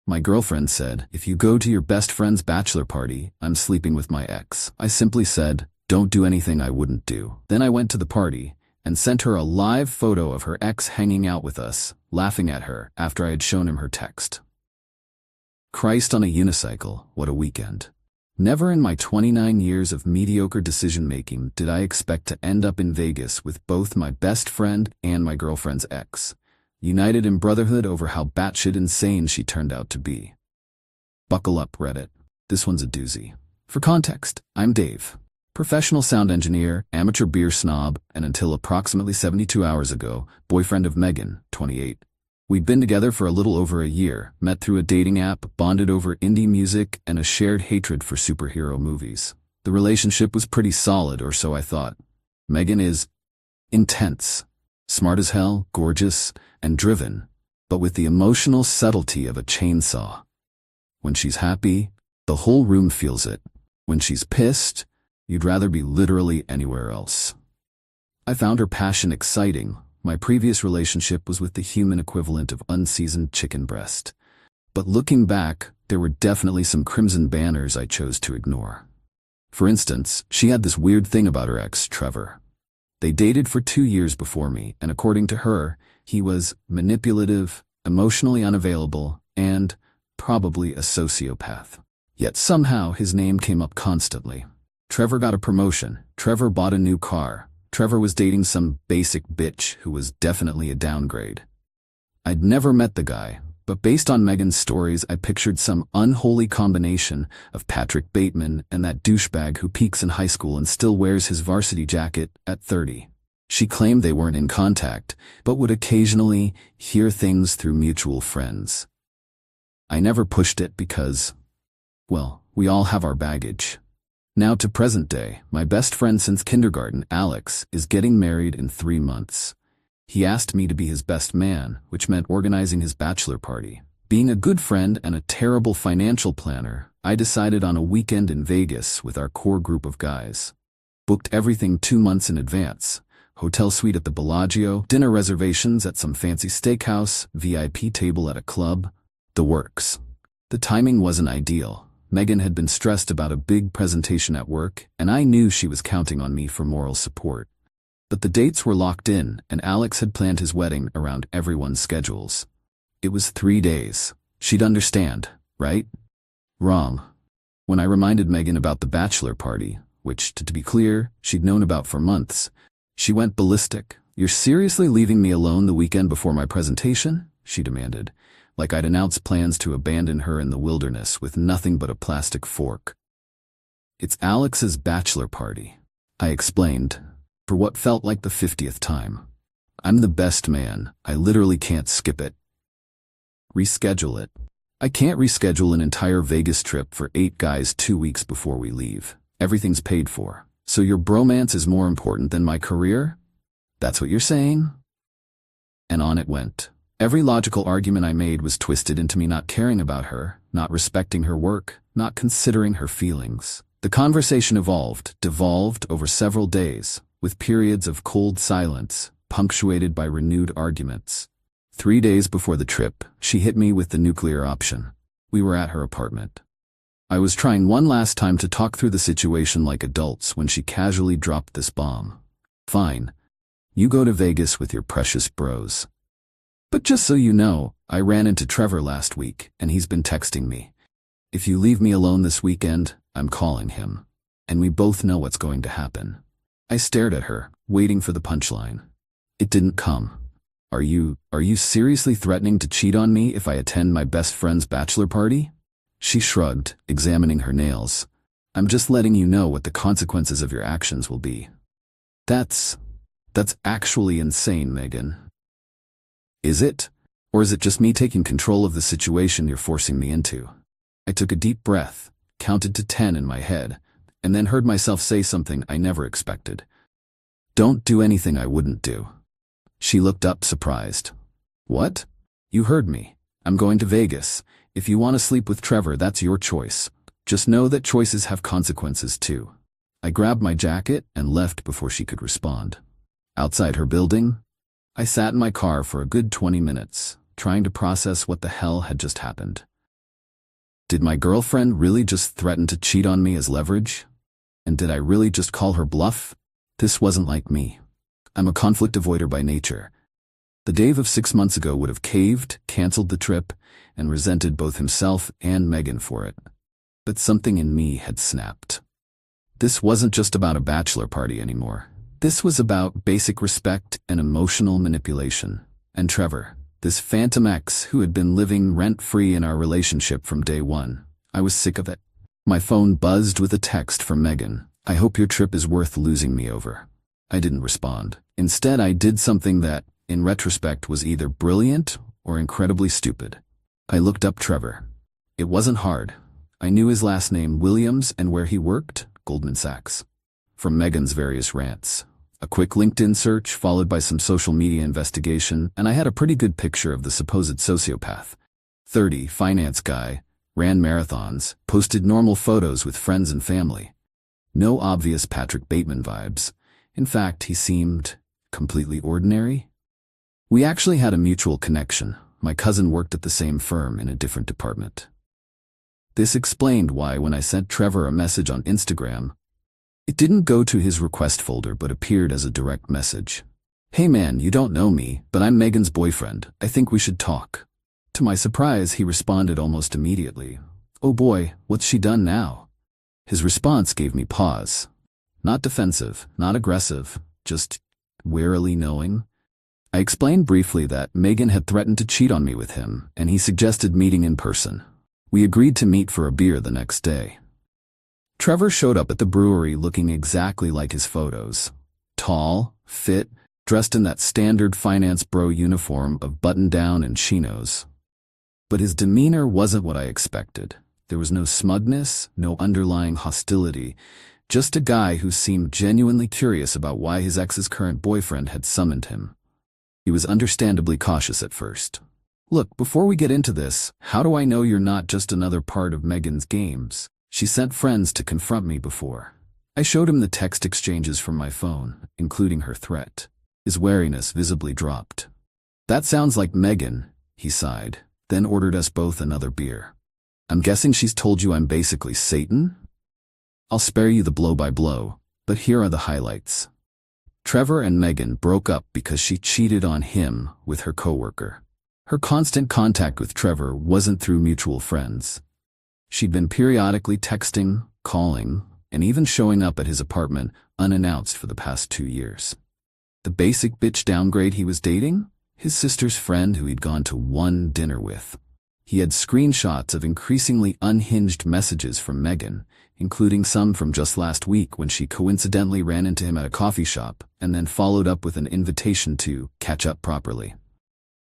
My girlfriend said, if you go to your best friend's bachelor party, I'm sleeping with my ex. I simply said, don't do anything I wouldn't do. Then I went to the party and sent her a live photo of her ex hanging out with us, laughing at her after I had shown him her text. Christ on a unicycle, what a weekend. Never in my 29 years of mediocre decision-making did I expect to end up in Vegas with both my best friend and my girlfriend's ex, united in brotherhood over how batshit insane she turned out to be. Buckle up, Reddit. This one's a doozy. For context, I'm Dave, professional sound engineer, amateur beer snob, and until approximately 72 hours ago, boyfriend of Megan, 28. We'd been together for a little over a year, met through a dating app, bonded over indie music, and a shared hatred for superhero movies. The relationship was pretty solid, or so I thought. Megan is intense, smart as hell, gorgeous, and driven, but with the emotional subtlety of a chainsaw. When she's happy, the whole room feels it. When she's pissed, you'd rather be literally anywhere else. I found her passion exciting. My previous relationship was with the human equivalent of unseasoned chicken breast. But looking back, there were definitely some crimson banners I chose to ignore. For instance, she had this weird thing about her ex, Trevor. They dated for 2 years before me, and according to her, he was manipulative, emotionally unavailable, and probably a sociopath. Yet somehow his name came up constantly. Trevor got a promotion. Trevor bought a new car. Trevor was dating some basic bitch who was definitely a downgrade. I'd never met the guy, but based on Megan's stories, I pictured some unholy combination of Patrick Bateman and that douchebag who peaks in high school and still wears his varsity jacket at 30. She claimed they weren't in contact, but would occasionally hear things through mutual friends. I never pushed it because, well, we all have our baggage. Now to present day, my best friend since kindergarten, Alex, is getting married in 3 months. He asked me to be his best man, which meant organizing his bachelor party. Being a good friend and a terrible financial planner, I decided on a weekend in Vegas with our core group of guys. Booked everything 2 months in advance. Hotel suite at the Bellagio, dinner reservations at some fancy steakhouse, VIP table at a club. The works. The timing wasn't ideal. Megan had been stressed about a big presentation at work, and I knew she was counting on me for moral support. But the dates were locked in, and Alex had planned his wedding around everyone's schedules. It was 3 days. She'd understand, right? Wrong. When I reminded Megan about the bachelor party, which, to be clear, she'd known about for months, she went ballistic. You're seriously leaving me alone the weekend before my presentation? She demanded. Like I'd announced plans to abandon her in the wilderness with nothing but a plastic fork. It's Alex's bachelor party, I explained, for what felt like the 50th time. I'm the best man. I literally can't skip it. Reschedule it. I can't reschedule an entire Vegas trip for 8 guys 2 weeks before we leave. Everything's paid for. So your bromance is more important than my career? That's what you're saying? And on it went. Every logical argument I made was twisted into me not caring about her, not respecting her work, not considering her feelings. The conversation devolved over several days, with periods of cold silence, punctuated by renewed arguments. 3 days before the trip, she hit me with the nuclear option. We were at her apartment. I was trying one last time to talk through the situation like adults when she casually dropped this bomb. Fine. You go to Vegas with your precious bros. But just so you know, I ran into Trevor last week, and he's been texting me. If you leave me alone this weekend, I'm calling him. And we both know what's going to happen. I stared at her, waiting for the punchline. It didn't come. Are you seriously threatening to cheat on me if I attend my best friend's bachelor party? She shrugged, examining her nails. I'm just letting you know what the consequences of your actions will be. That's actually insane, Megan. Is it? Or is it just me taking control of the situation you're forcing me into? I took a deep breath, counted to 10 in my head, and then heard myself say something I never expected. Don't do anything I wouldn't do. She looked up surprised. What? You heard me. I'm going to Vegas. If you want to sleep with Trevor, that's your choice. Just know that choices have consequences too. I grabbed my jacket and left before she could respond. Outside her building, I sat in my car for a good 20 minutes, trying to process what the hell had just happened. Did my girlfriend really just threaten to cheat on me as leverage? And did I really just call her bluff? This wasn't like me. I'm a conflict avoider by nature. The Dave of 6 months ago would have caved, canceled the trip, and resented both himself and Megan for it. But something in me had snapped. This wasn't just about a bachelor party anymore. This was about basic respect and emotional manipulation. And Trevor, this phantom ex who had been living rent-free in our relationship from day one. I was sick of it. My phone buzzed with a text from Megan. "I hope your trip is worth losing me over." I didn't respond. Instead, I did something that, in retrospect, was either brilliant or incredibly stupid. I looked up Trevor. It wasn't hard. I knew his last name, Williams, and where he worked, Goldman Sachs. From Megan's various rants. A quick LinkedIn search followed by some social media investigation, and I had a pretty good picture of the supposed sociopath. 30, finance guy, ran marathons, posted normal photos with friends and family. No obvious Patrick Bateman vibes. In fact, he seemed completely ordinary. We actually had a mutual connection. My cousin worked at the same firm in a different department. This explained why when I sent Trevor a message on Instagram, it didn't go to his request folder but appeared as a direct message. "Hey man, you don't know me, but I'm Megan's boyfriend. I think we should talk." To my surprise, he responded almost immediately. "Oh boy, what's she done now?" His response gave me pause. Not defensive, not aggressive, just warily knowing. I explained briefly that Megan had threatened to cheat on me with him, and he suggested meeting in person. We agreed to meet for a beer the next day. Trevor showed up at the brewery looking exactly like his photos. Tall, fit, dressed in that standard finance bro uniform of button-down and chinos. But his demeanor wasn't what I expected. There was no smugness, no underlying hostility, just a guy who seemed genuinely curious about why his ex's current boyfriend had summoned him. He was understandably cautious at first. "Look, before we get into this, how do I know you're not just another part of Megan's games? She sent friends to confront me before." I showed him the text exchanges from my phone, including her threat. His wariness visibly dropped. "That sounds like Megan," he sighed, then ordered us both another beer. "I'm guessing she's told you I'm basically Satan?" "I'll spare you the blow-by-blow, but here are the highlights." Trevor and Megan broke up because she cheated on him with her coworker. Her constant contact with Trevor wasn't through mutual friends. She'd been periodically texting, calling, and even showing up at his apartment unannounced for the past 2 years. The basic bitch downgrade he was dating? His sister's friend who he'd gone to one dinner with. He had screenshots of increasingly unhinged messages from Megan, including some from just last week when she coincidentally ran into him at a coffee shop and then followed up with an invitation to catch up properly.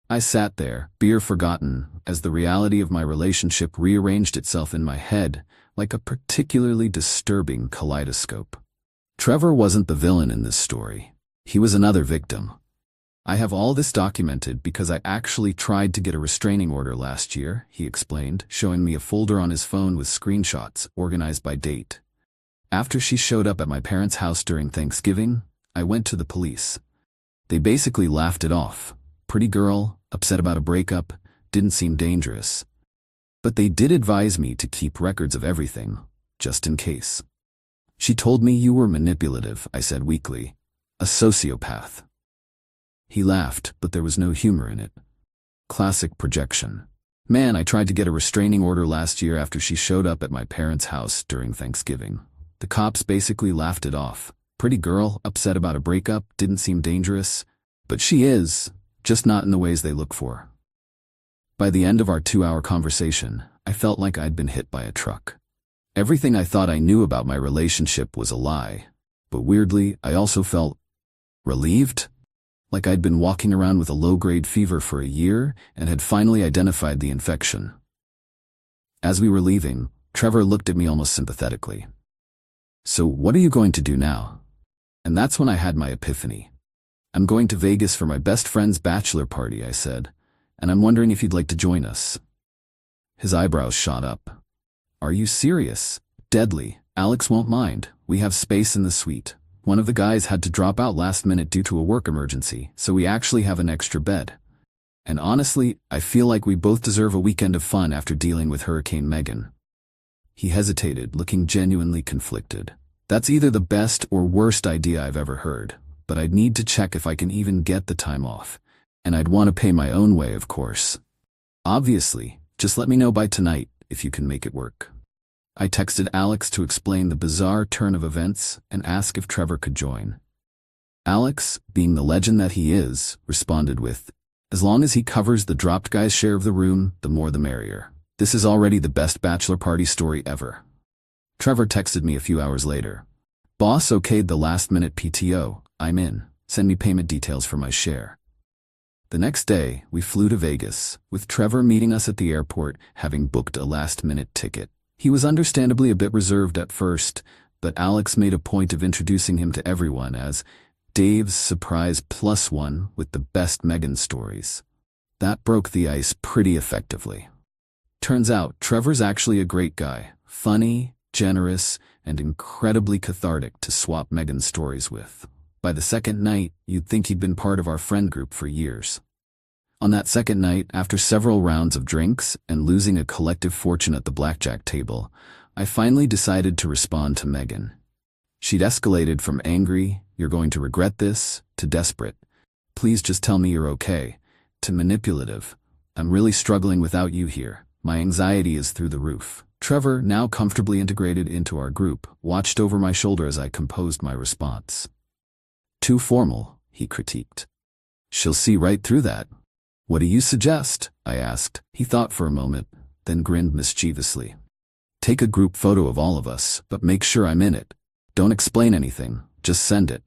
I sat there, beer forgotten, as the reality of my relationship rearranged itself in my head like a particularly disturbing kaleidoscope. Trevor wasn't the villain in this story. He was another victim. "I have all this documented because I actually tried to get a restraining order last year," he explained, showing me a folder on his phone with screenshots organized by date. "After she showed up at my parents' house during Thanksgiving, I went to the police. They basically laughed it off. Pretty girl, upset about a breakup, didn't seem dangerous. But they did advise me to keep records of everything, just in case." "She told me you were manipulative," I said weakly. "A sociopath." He laughed, but there was no humor in it. Classic projection. "Man, I tried to get a restraining order last year after she showed up at my parents' house during Thanksgiving. The cops basically laughed it off. Pretty girl, upset about a breakup, didn't seem dangerous. But she is, just not in the ways they look for." By the end of our 2-hour conversation, I felt like I'd been hit by a truck. Everything I thought I knew about my relationship was a lie, but weirdly, I also felt relieved, like I'd been walking around with a low-grade fever for a year and had finally identified the infection. As we were leaving, Trevor looked at me almost sympathetically. "So what are you going to do now?" And that's when I had my epiphany. "I'm going to Vegas for my best friend's bachelor party," I said, "and I'm wondering if you'd like to join us." His eyebrows shot up. "Are you serious?" "Deadly. Alex won't mind. We have space in the suite. One of the guys had to drop out last minute due to a work emergency, so we actually have an extra bed." And honestly, I feel like we both deserve a weekend of fun after dealing with Hurricane Megan." He hesitated, looking genuinely conflicted. "That's either the best or worst idea I've ever heard, but I'd need to check if I can even get the time off. And I'd want to pay my own way, of course. Obviously, just let me know by tonight if you can make it work." I texted Alex to explain the bizarre turn of events and ask if Trevor could join. Alex, being the legend that he is, responded with, "As long as he covers the dropped guy's share of the room, the more the merrier. This is already the best bachelor party story ever." Trevor texted me a few hours later. "Boss okayed the last-minute PTO. I'm in. Send me payment details for my share." The next day, we flew to Vegas, with Trevor meeting us at the airport, having booked a last-minute ticket. He was understandably a bit reserved at first, but Alex made a point of introducing him to everyone as Dave's surprise +1 with the best Megan stories. That broke the ice pretty effectively. Turns out, Trevor's actually a great guy, funny, generous, and incredibly cathartic to swap Megan stories with. By the second night, you'd think he'd been part of our friend group for years. On that second night, after several rounds of drinks and losing a collective fortune at the blackjack table, I finally decided to respond to Megan. She'd escalated from angry, "You're going to regret this," to desperate, "Please just tell me you're okay," to manipulative, "I'm really struggling without you here. My anxiety is through the roof." Trevor, now comfortably integrated into our group, watched over my shoulder as I composed my response. "Too formal," he critiqued. "She'll see right through that." "What do you suggest?" I asked. He thought for a moment, then grinned mischievously. "Take a group photo of all of us, but make sure I'm in it. Don't explain anything, just send it."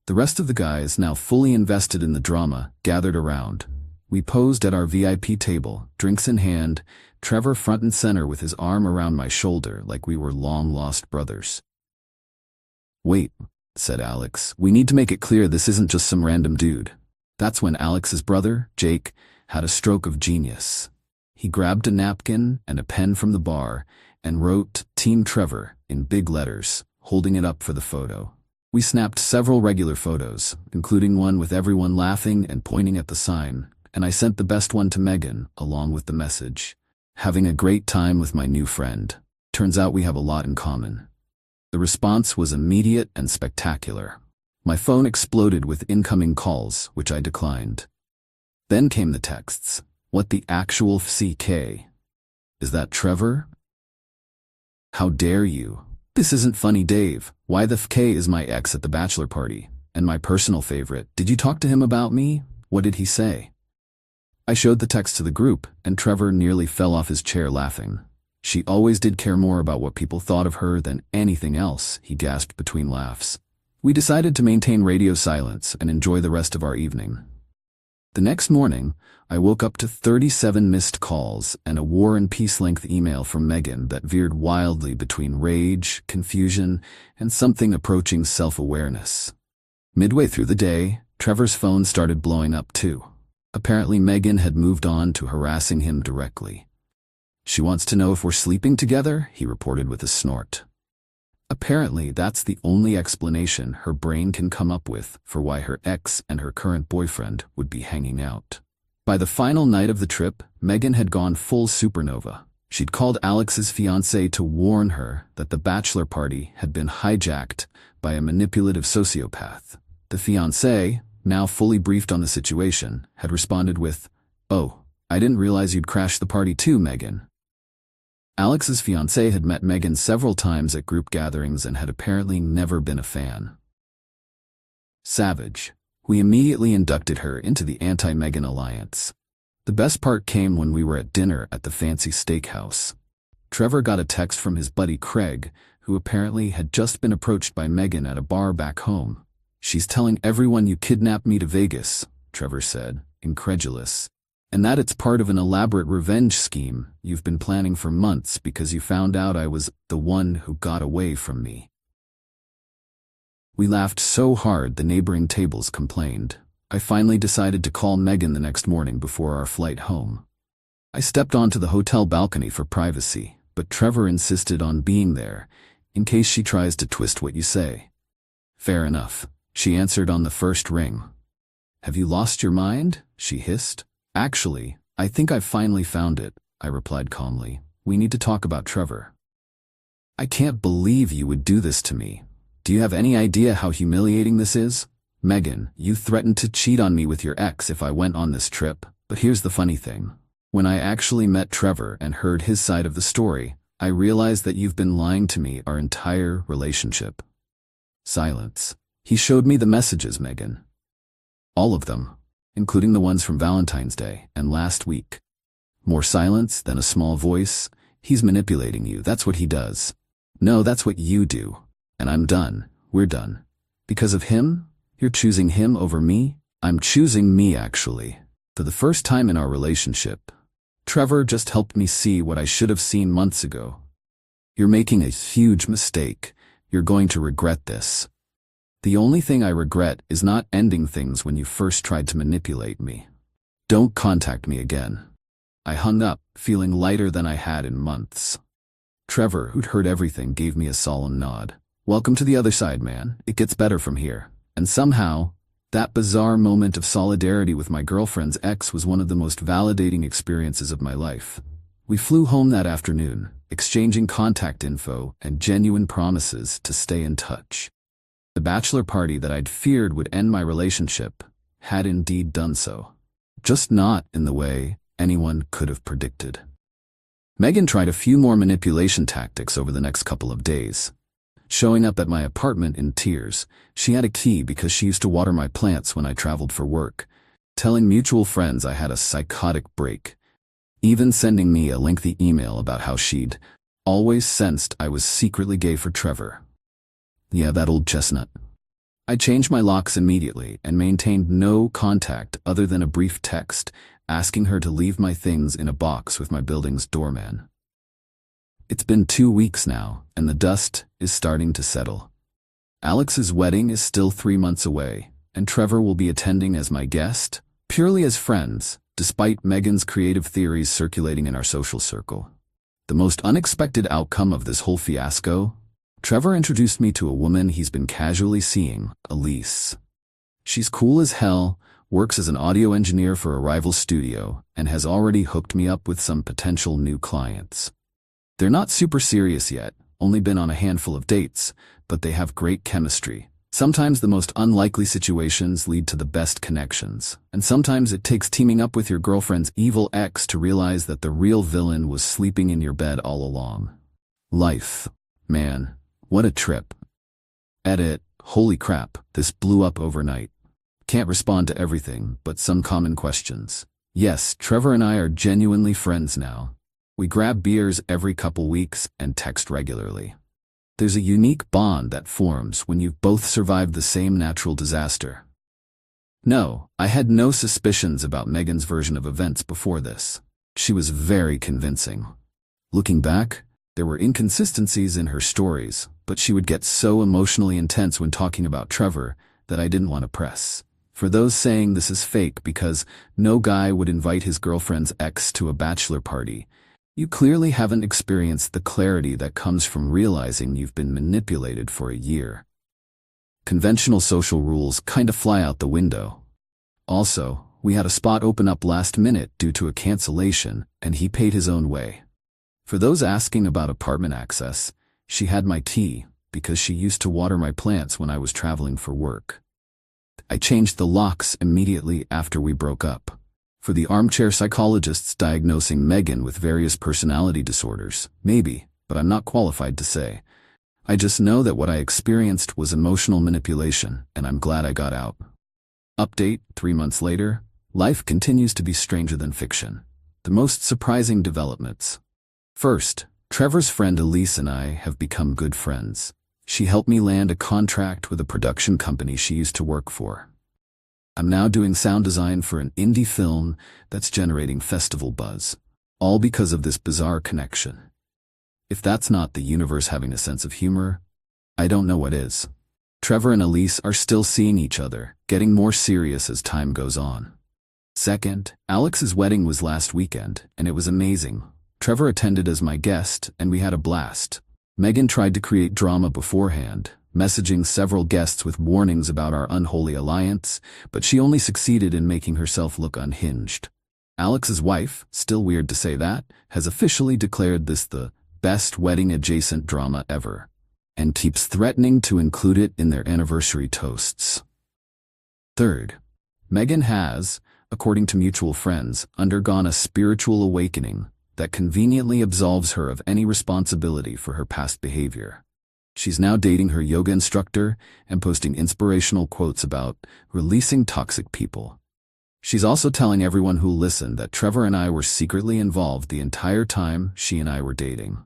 The rest of the guys, now fully invested in the drama, gathered around. We posed at our VIP table, drinks in hand, Trevor front and center with his arm around my shoulder like we were long-lost brothers. "Wait," said Alex, "we need to make it clear this isn't just some random dude." That's when Alex's brother, Jake, had a stroke of genius. He grabbed a napkin and a pen from the bar and wrote "Team Trevor" in big letters, holding it up for the photo. We snapped several regular photos, including one with everyone laughing and pointing at the sign, and I sent the best one to Megan, along with the message, "Having a great time with my new friend. Turns out we have a lot in common." The response was immediate and spectacular. My phone exploded with incoming calls, which I declined. Then came the texts. "What the actual FCK? Is that Trevor? How dare you? This isn't funny, Dave. Why the FK is my ex at the bachelor party? And my personal favorite, did you talk to him about me? What did he say?" I showed the text to the group, and Trevor nearly fell off his chair laughing. "She always did care more about what people thought of her than anything else," he gasped between laughs. We decided to maintain radio silence and enjoy the rest of our evening. The next morning, I woke up to 37 missed calls and a War and Peace-length email from Megan that veered wildly between rage, confusion, and something approaching self-awareness. Midway through the day, Trevor's phone started blowing up too. Apparently Megan had moved on to harassing him directly. "She wants to know if we're sleeping together," he reported with a snort. Apparently, that's the only explanation her brain can come up with for why her ex and her current boyfriend would be hanging out. By the final night of the trip, Megan had gone full supernova. She'd called Alex's fiancé to warn her that the bachelor party had been hijacked by a manipulative sociopath. The fiancé, now fully briefed on the situation, had responded with, "Oh, I didn't realize you'd crashed the party too, Megan." Alex's fiancé had met Megan several times at group gatherings and had apparently never been a fan. Savage. We immediately inducted her into the anti-Megan alliance. The best part came when we were at dinner at the fancy steakhouse. Trevor got a text from his buddy Craig, who apparently had just been approached by Megan at a bar back home. "She's telling everyone you kidnapped me to Vegas," Trevor said, incredulous. "And that it's part of an elaborate revenge scheme you've been planning for months because you found out I was the one who got away from me." We laughed so hard the neighboring tables complained. I finally decided to call Megan the next morning before our flight home. I stepped onto the hotel balcony for privacy, but Trevor insisted on being there, in case she tries to twist what you say. "Fair enough," she answered on the first ring. "Have you lost your mind?" she hissed. Actually, I think I've finally found it, I replied calmly. We need to talk about Trevor. I can't believe you would do this to me. Do you have any idea how humiliating this is? Megan, you threatened to cheat on me with your ex if I went on this trip, but here's the funny thing. When I actually met Trevor and heard his side of the story, I realized that you've been lying to me our entire relationship. Silence. He showed me the messages, Megan. All of them, including the ones from Valentine's Day and last week. More silence than a small voice. He's manipulating you, that's what he does. No, that's what you do. And I'm done. We're done. Because of him? You're choosing him over me? I'm choosing me, actually. For the first time in our relationship, Trevor just helped me see what I should have seen months ago. You're making a huge mistake. You're going to regret this. The only thing I regret is not ending things when you first tried to manipulate me. Don't contact me again. I hung up, feeling lighter than I had in months. Trevor, who'd heard everything, gave me a solemn nod. Welcome to the other side, man. It gets better from here. And somehow, that bizarre moment of solidarity with my girlfriend's ex was one of the most validating experiences of my life. We flew home that afternoon, exchanging contact info and genuine promises to stay in touch. The bachelor party that I'd feared would end my relationship had indeed done so. Just not in the way anyone could have predicted. Megan tried a few more manipulation tactics over the next couple of days. Showing up at my apartment in tears, she had a key because she used to water my plants when I traveled for work, telling mutual friends I had a psychotic break, even sending me a lengthy email about how she'd always sensed I was secretly gay for Trevor. Yeah, that old chestnut. I changed my locks immediately and maintained no contact other than a brief text asking her to leave my things in a box with my building's doorman. It's been 2 weeks now, and the dust is starting to settle. Alex's wedding is still 3 months away, and Trevor will be attending as my guest, purely as friends, despite Megan's creative theories circulating in our social circle. The most unexpected outcome of this whole fiasco? Trevor introduced me to a woman he's been casually seeing, Elise. She's cool as hell, works as an audio engineer for a rival studio, and has already hooked me up with some potential new clients. They're not super serious yet, only been on a handful of dates, but they have great chemistry. Sometimes the most unlikely situations lead to the best connections, and sometimes it takes teaming up with your girlfriend's evil ex to realize that the real villain was sleeping in your bed all along. Life. Man, what a trip. Edit, holy crap, this blew up overnight. Can't respond to everything, but some common questions. Yes, Trevor and I are genuinely friends now. We grab beers every couple weeks and text regularly. There's a unique bond that forms when you've both survived the same natural disaster. No, I had no suspicions about Megan's version of events before this. She was very convincing. Looking back, there were inconsistencies in her stories, but she would get so emotionally intense when talking about Trevor that I didn't want to press. For those saying this is fake because no guy would invite his girlfriend's ex to a bachelor party, you clearly haven't experienced the clarity that comes from realizing you've been manipulated for a year. Conventional social rules kinda fly out the window. Also, we had a spot open up last minute due to a cancellation, and he paid his own way. For those asking about apartment access, she had my key because she used to water my plants when I was traveling for work. I changed the locks immediately after we broke up. For the armchair psychologists diagnosing Megan with various personality disorders, maybe, but I'm not qualified to say. I just know that what I experienced was emotional manipulation, and I'm glad I got out. Update, 3 months later, life continues to be stranger than fiction. The most surprising developments. First, Trevor's friend Elise and I have become good friends. She helped me land a contract with a production company she used to work for. I'm now doing sound design for an indie film that's generating festival buzz, all because of this bizarre connection. If that's not the universe having a sense of humor, I don't know what is. Trevor and Elise are still seeing each other, getting more serious as time goes on. Second, Alex's wedding was last weekend, and it was amazing. Trevor attended as my guest, and we had a blast. Megan tried to create drama beforehand, messaging several guests with warnings about our unholy alliance, but she only succeeded in making herself look unhinged. Alex's wife, still weird to say that, has officially declared this the best wedding-adjacent drama ever, and keeps threatening to include it in their anniversary toasts. Third, Megan has, according to mutual friends, undergone a spiritual awakening that conveniently absolves her of any responsibility for her past behavior. She's now dating her yoga instructor and posting inspirational quotes about releasing toxic people. She's also telling everyone who'll listen that Trevor and I were secretly involved the entire time she and I were dating.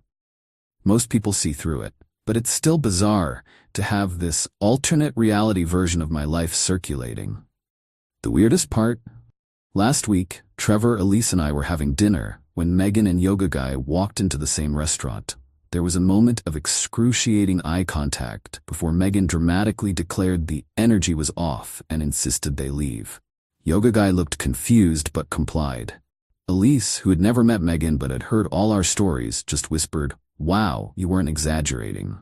Most people see through it, but it's still bizarre to have this alternate reality version of my life circulating. The weirdest part? Last week, Trevor, Elise, and I were having dinner when Megan and Yoga Guy walked into the same restaurant. There was a moment of excruciating eye contact before Megan dramatically declared the energy was off and insisted they leave. Yoga Guy looked confused but complied. Elise, who had never met Megan but had heard all our stories, just whispered, "Wow, you weren't exaggerating,"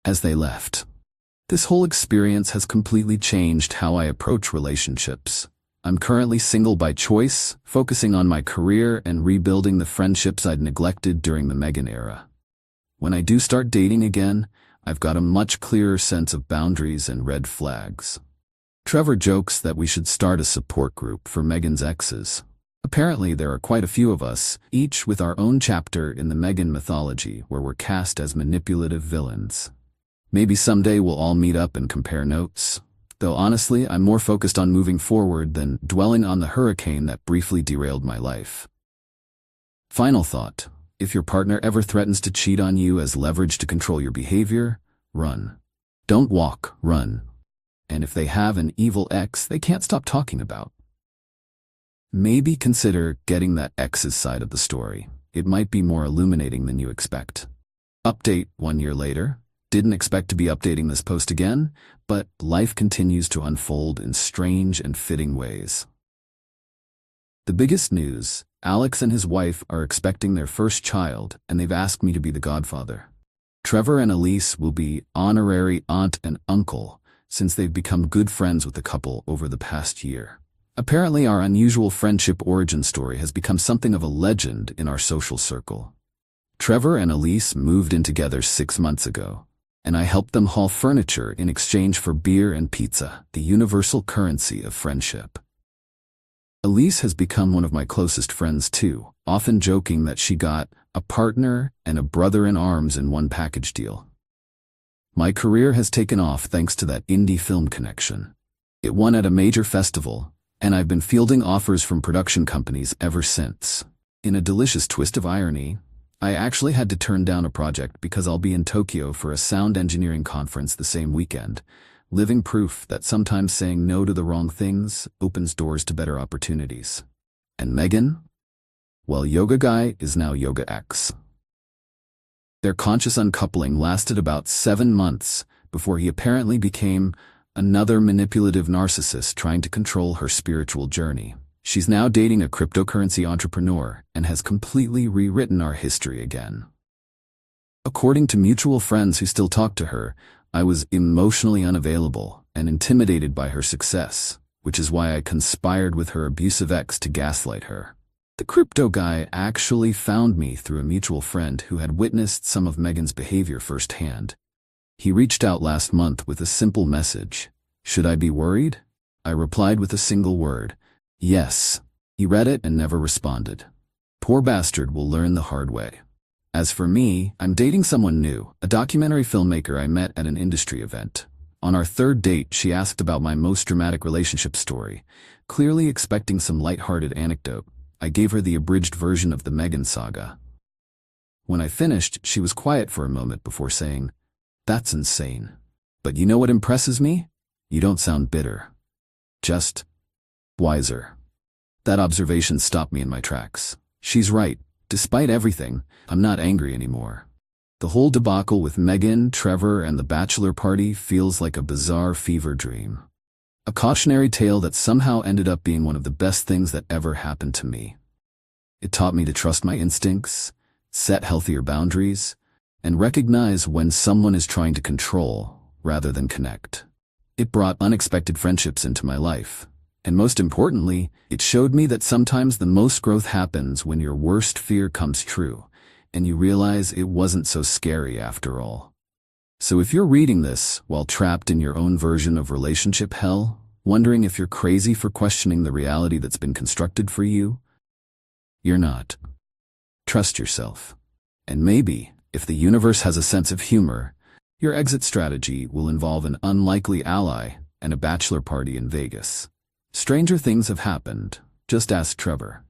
as they left. This whole experience has completely changed how I approach relationships. I'm currently single by choice, focusing on my career and rebuilding the friendships I'd neglected during the Megan era. When I do start dating again, I've got a much clearer sense of boundaries and red flags. Trevor jokes that we should start a support group for Megan's exes. Apparently there are quite a few of us, each with our own chapter in the Megan mythology where we're cast as manipulative villains. Maybe someday we'll all meet up and compare notes. Though honestly, I'm more focused on moving forward than dwelling on the hurricane that briefly derailed my life. Final thought. If your partner ever threatens to cheat on you as leverage to control your behavior, run. Don't walk, run. And if they have an evil ex they can't stop talking about, maybe consider getting that ex's side of the story. It might be more illuminating than you expect. Update 1 year later. Didn't expect to be updating this post again, but life continues to unfold in strange and fitting ways. The biggest news: Alex and his wife are expecting their first child, and they've asked me to be the godfather. Trevor and Elise will be honorary aunt and uncle, since they've become good friends with the couple over the past year. Apparently our unusual friendship origin story has become something of a legend in our social circle. Trevor and Elise moved in together 6 months ago, and I helped them haul furniture in exchange for beer and pizza, the universal currency of friendship. Elise has become one of my closest friends too, often joking that she got a partner and a brother-in-arms in one package deal. My career has taken off thanks to that indie film connection. It won at a major festival, and I've been fielding offers from production companies ever since. In a delicious twist of irony, I actually had to turn down a project because I'll be in Tokyo for a sound engineering conference the same weekend, living proof that sometimes saying no to the wrong things opens doors to better opportunities. And Megan? Well, Yoga Guy is now Yoga X. Their conscious uncoupling lasted about 7 months before he apparently became another manipulative narcissist trying to control her spiritual journey. She's now dating a cryptocurrency entrepreneur and has completely rewritten our history again. According to mutual friends who still talk to her, I was emotionally unavailable and intimidated by her success, which is why I conspired with her abusive ex to gaslight her. The crypto guy actually found me through a mutual friend who had witnessed some of Megan's behavior firsthand. He reached out last month with a simple message. Should I be worried? I replied with a single word. Yes. He read it and never responded. Poor bastard will learn the hard way. As for me, I'm dating someone new, a documentary filmmaker I met at an industry event. On our 3rd date, she asked about my most dramatic relationship story, clearly expecting some lighthearted anecdote. I gave her the abridged version of the Megan saga. When I finished, she was quiet for a moment before saying, "That's insane. But you know what impresses me? You don't sound bitter. Just wiser." That observation stopped me in my tracks. She's right. Despite everything, I'm not angry anymore. The whole debacle with Megan, Trevor, and the bachelor party feels like a bizarre fever dream. A cautionary tale that somehow ended up being one of the best things that ever happened to me. It taught me to trust my instincts, set healthier boundaries, and recognize when someone is trying to control rather than connect. It brought unexpected friendships into my life, And most importantly, it showed me that sometimes the most growth happens when your worst fear comes true, and you realize it wasn't so scary after all. So if you're reading this while trapped in your own version of relationship hell, wondering if you're crazy for questioning the reality that's been constructed for you, you're not. Trust yourself. And maybe, if the universe has a sense of humor, your exit strategy will involve an unlikely ally and a bachelor party in Vegas. Stranger things have happened. Just ask Trevor.